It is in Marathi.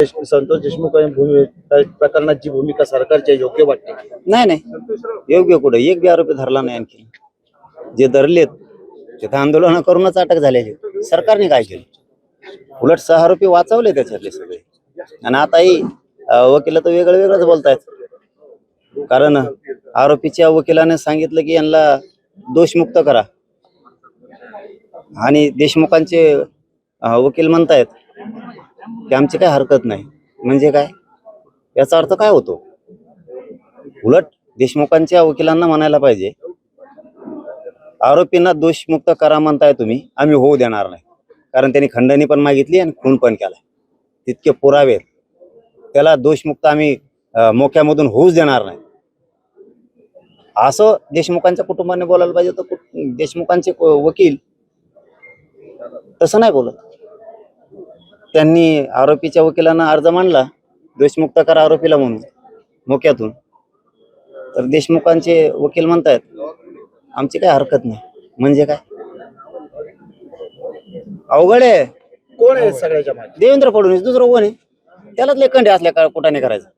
संतोष देशमुख प्रकरणाची भूमिका सरकारच्या योग्य वाटते? नाही नाही योग्य कुठे एक बी आरोपी धरला नाही. आणखी जे धरलेत तिथं आंदोलन करूनच अटक झालेली. सरकारने काय केलं? उलट 6 आरोपी वाचवले त्याच्यातले सगळे. आणि आताही वकील तर वेगळं वेगळंच बोलतायत. कारण आरोपीच्या वकिलाने सांगितलं की यांना दोषमुक्त करा आणि देशमुखांचे वकील म्हणतायत की आमची काय हरकत नाही. म्हणजे काय याचा अर्थ काय होतो? उलट देशमुखांच्या वकिलांना म्हणायला पाहिजे आरोपींना दोषमुक्त करा म्हणताय तुम्ही, आम्ही होऊ देणार नाही. कारण त्यांनी खंडणी पण मागितली आणि खून पण केलाय. तितके पुरावे त्याला दोषमुक्त आम्ही मोक्यामधून होऊच देणार नाही असं देशमुखांच्या कुटुंबाने बोलायला पाहिजे. तर देशमुखांचे वकील तसं नाही बोलत. त्यांनी आरोपीच्या वकिलांना अर्ज मांडला दोषमुक्त करा आरोपीला म्हणून मोक्यातून. तर देशमुखांचे वकील म्हणतायत आमची काय हरकत नाही. म्हणजे काय? अवघड आहे. कोण आहे सगळ्याच्या मागे? देवेंद्र फडणवीस. दुसरं कोण आहे? त्यालाच लेखंडे असल्या का कुठाने करायचं.